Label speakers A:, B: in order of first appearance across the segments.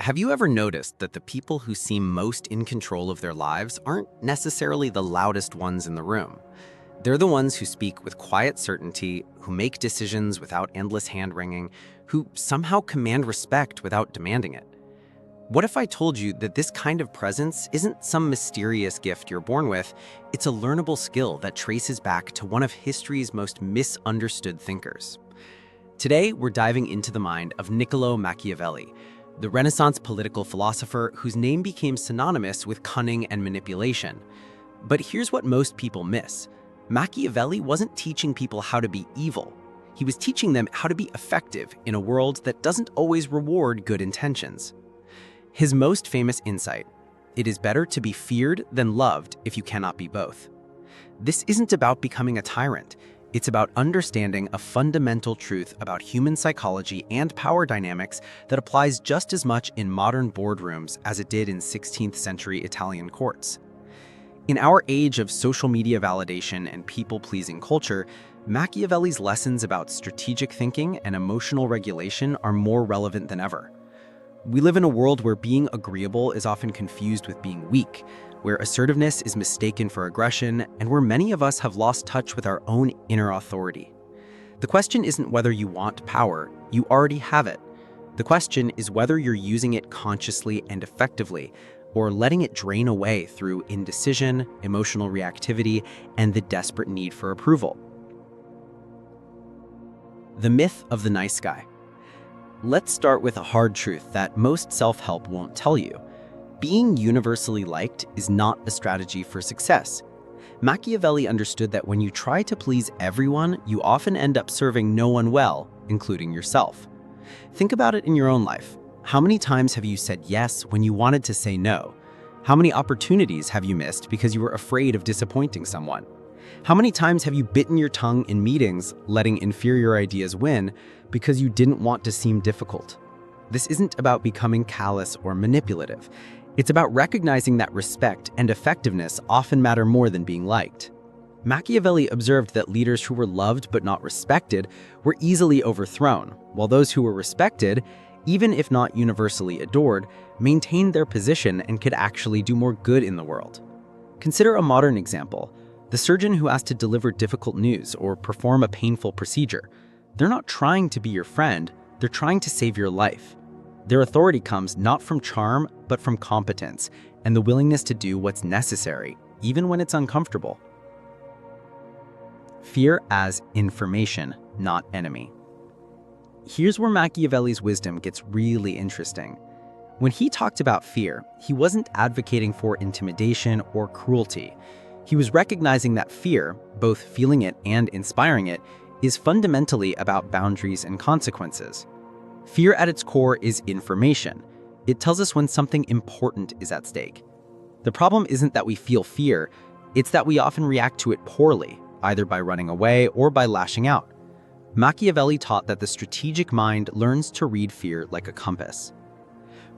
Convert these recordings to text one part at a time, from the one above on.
A: Have you ever noticed that the people who seem most in control of their lives aren't necessarily the loudest ones in the room? They're the ones who speak with quiet certainty, who make decisions without endless hand-wringing, who somehow command respect without demanding it. What if I told you that this kind of presence isn't some mysterious gift you're born with, it's a learnable skill that traces back to one of history's most misunderstood thinkers? Today, we're diving into the mind of Niccolo Machiavelli, the Renaissance political philosopher whose name became synonymous with cunning and manipulation. But here's what most people miss. Machiavelli wasn't teaching people how to be evil. He was teaching them how to be effective in a world that doesn't always reward good intentions. His most famous insight: it is better to be feared than loved if you cannot be both. This isn't about becoming a tyrant. It's about understanding a fundamental truth about human psychology and power dynamics that applies just as much in modern boardrooms as it did in 16th century Italian courts. In our age of social media validation and people-pleasing culture, Machiavelli's lessons about strategic thinking and emotional regulation are more relevant than ever. We live in a world where being agreeable is often confused with being weak, where assertiveness is mistaken for aggression, and where many of us have lost touch with our own inner authority. The question isn't whether you want power, you already have it. The question is whether you're using it consciously and effectively, or letting it drain away through indecision, emotional reactivity, and the desperate need for approval. The myth of the nice guy. Let's start with a hard truth that most self-help won't tell you. Being universally liked is not a strategy for success. Machiavelli understood that when you try to please everyone, you often end up serving no one well, including yourself. Think about it in your own life. How many times have you said yes when you wanted to say no? How many opportunities have you missed because you were afraid of disappointing someone? How many times have you bitten your tongue in meetings, letting inferior ideas win because you didn't want to seem difficult? This isn't about becoming callous or manipulative. It's about recognizing that respect and effectiveness often matter more than being liked. Machiavelli observed that leaders who were loved but not respected were easily overthrown, while those who were respected, even if not universally adored, maintained their position and could actually do more good in the world. Consider a modern example: the surgeon who has to deliver difficult news or perform a painful procedure. They're not trying to be your friend, they're trying to save your life. Their authority comes not from charm, but from competence and the willingness to do what's necessary, even when it's uncomfortable. Fear as information, not enemy. Here's where Machiavelli's wisdom gets really interesting. When he talked about fear, he wasn't advocating for intimidation or cruelty. He was recognizing that fear, both feeling it and inspiring it, is fundamentally about boundaries and consequences. Fear at its core is information. It tells us when something important is at stake. The problem isn't that we feel fear, it's that we often react to it poorly, either by running away or by lashing out. Machiavelli taught that the strategic mind learns to read fear like a compass.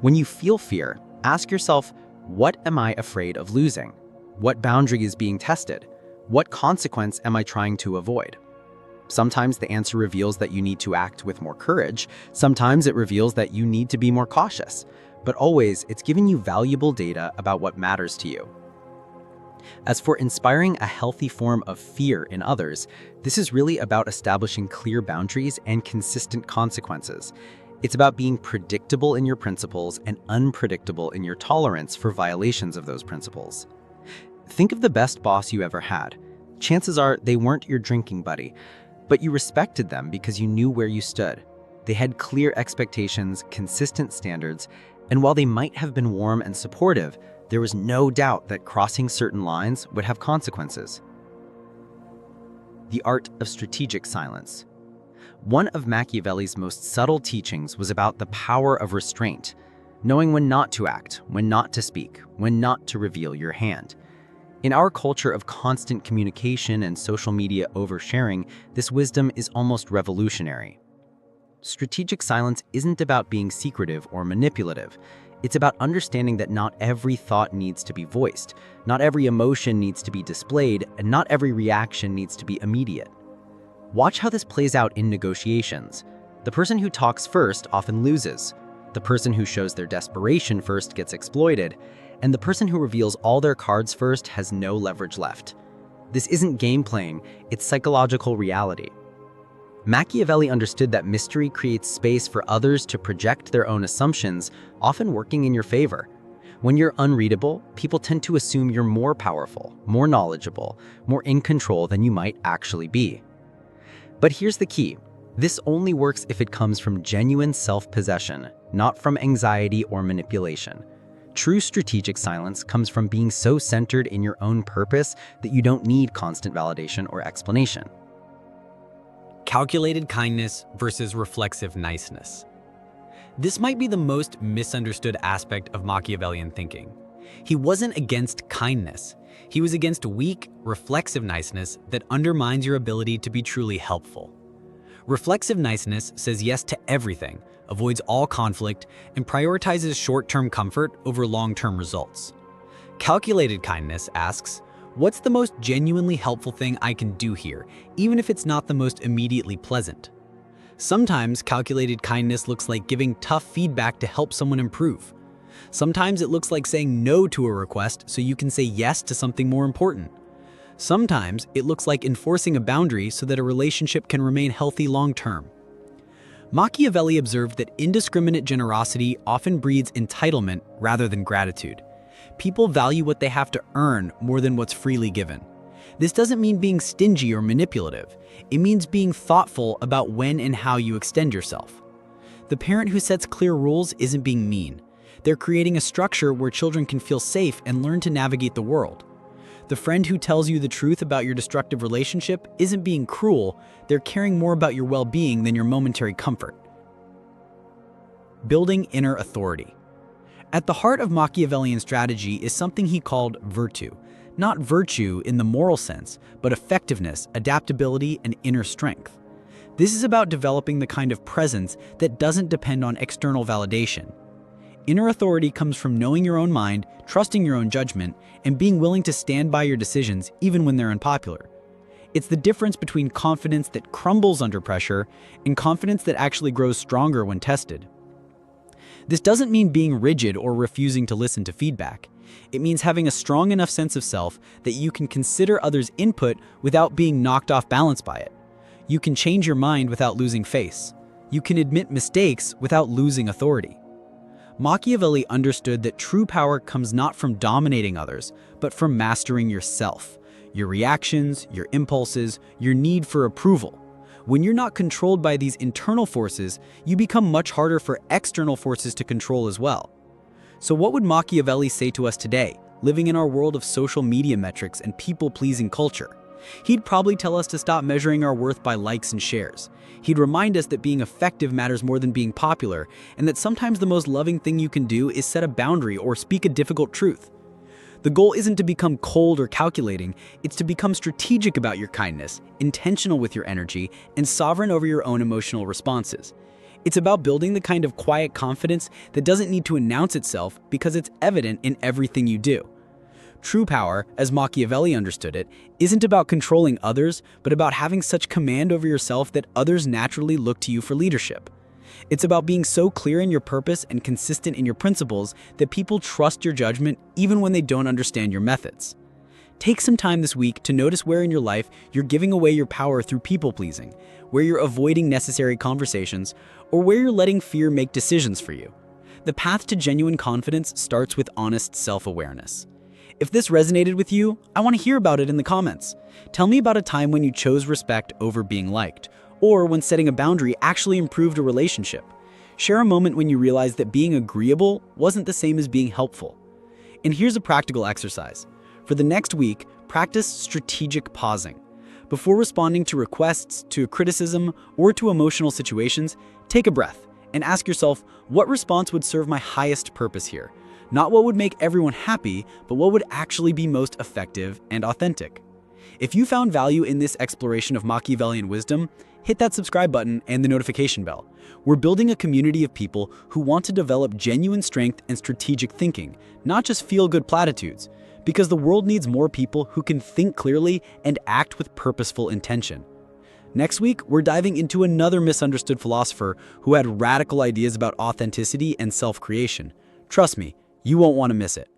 A: When you feel fear, ask yourself, what am I afraid of losing? What boundary is being tested? What consequence am I trying to avoid? Sometimes the answer reveals that you need to act with more courage. Sometimes it reveals that you need to be more cautious. But always, it's giving you valuable data about what matters to you. As for inspiring a healthy form of fear in others, this is really about establishing clear boundaries and consistent consequences. It's about being predictable in your principles and unpredictable in your tolerance for violations of those principles. Think of the best boss you ever had. Chances are they weren't your drinking buddy, but you respected them because you knew where you stood. They had clear expectations, consistent standards, and while they might have been warm and supportive, there was no doubt that crossing certain lines would have consequences. The art of strategic silence. One of Machiavelli's most subtle teachings was about the power of restraint, knowing when not to act, when not to speak, when not to reveal your hand. In our culture of constant communication and social media oversharing, this wisdom is almost revolutionary. Strategic silence isn't about being secretive or manipulative. It's about understanding that not every thought needs to be voiced, not every emotion needs to be displayed, and not every reaction needs to be immediate. Watch how this plays out in negotiations. The person who talks first often loses. The person who shows their desperation first gets exploited, and the person who reveals all their cards first has no leverage left. This isn't game playing, it's psychological reality. Machiavelli understood that mystery creates space for others to project their own assumptions, often working in your favor. When you're unreadable, people tend to assume you're more powerful, more knowledgeable, more in control than you might actually be. But here's the key. This only works if it comes from genuine self-possession, not from anxiety or manipulation. True strategic silence comes from being so centered in your own purpose that you don't need constant validation or explanation.
B: Calculated kindness versus reflexive niceness. This might be the most misunderstood aspect of Machiavellian thinking. He wasn't against kindness. He was against weak, reflexive niceness that undermines your ability to be truly helpful. Reflexive niceness says yes to everything, avoids all conflict, and prioritizes short-term comfort over long-term results. Calculated kindness asks, what's the most genuinely helpful thing I can do here, even if it's not the most immediately pleasant? Sometimes calculated kindness looks like giving tough feedback to help someone improve. Sometimes it looks like saying no to a request so you can say yes to something more important. Sometimes it looks like enforcing a boundary so that a relationship can remain healthy long-term. Machiavelli observed that indiscriminate generosity often breeds entitlement rather than gratitude. People value what they have to earn more than what's freely given. This doesn't mean being stingy or manipulative. It means being thoughtful about when and how you extend yourself. The parent who sets clear rules isn't being mean. They're creating a structure where children can feel safe and learn to navigate the world. The friend who tells you the truth about your destructive relationship isn't being cruel. They're caring more about your well-being than your momentary comfort. Building inner authority. At the heart of Machiavellian strategy is something he called virtue. Not virtue in the moral sense, but effectiveness, adaptability, and inner strength. This is about developing the kind of presence that doesn't depend on external validation. Inner authority comes from knowing your own mind, trusting your own judgment, and being willing to stand by your decisions even when they're unpopular. It's the difference between confidence that crumbles under pressure and confidence that actually grows stronger when tested. This doesn't mean being rigid or refusing to listen to feedback. It means having a strong enough sense of self that you can consider others' input without being knocked off balance by it. You can change your mind without losing face. You can admit mistakes without losing authority. Machiavelli understood that true power comes not from dominating others, but from mastering yourself, your reactions, your impulses, your need for approval. When you're not controlled by these internal forces, you become much harder for external forces to control as well. So what would Machiavelli say to us today, living in our world of social media metrics and people-pleasing culture? He'd probably tell us to stop measuring our worth by likes and shares. He'd remind us that being effective matters more than being popular, and that sometimes the most loving thing you can do is set a boundary or speak a difficult truth. The goal isn't to become cold or calculating, it's to become strategic about your kindness, intentional with your energy, and sovereign over your own emotional responses. It's about building the kind of quiet confidence that doesn't need to announce itself because it's evident in everything you do. True power, as Machiavelli understood it, isn't about controlling others, but about having such command over yourself that others naturally look to you for leadership. It's about being so clear in your purpose and consistent in your principles that people trust your judgment even when they don't understand your methods. Take some time this week to notice where in your life you're giving away your power through people-pleasing, where you're avoiding necessary conversations, or where you're letting fear make decisions for you. The path to genuine confidence starts with honest self-awareness. If this resonated with you, I want to hear about it in the comments. Tell me about a time when you chose respect over being liked, or when setting a boundary actually improved a relationship. Share a moment when you realized that being agreeable wasn't the same as being helpful. And here's a practical exercise. For the next week, practice strategic pausing. Before responding to requests, to criticism, or to emotional situations, take a breath and ask yourself, what response would serve my highest purpose here? Not what would make everyone happy, but what would actually be most effective and authentic. If you found value in this exploration of Machiavellian wisdom, hit that subscribe button and the notification bell. We're building a community of people who want to develop genuine strength and strategic thinking, not just feel-good platitudes, because the world needs more people who can think clearly and act with purposeful intention. Next week, we're diving into another misunderstood philosopher who had radical ideas about authenticity and self-creation. Trust me, you won't want to miss it.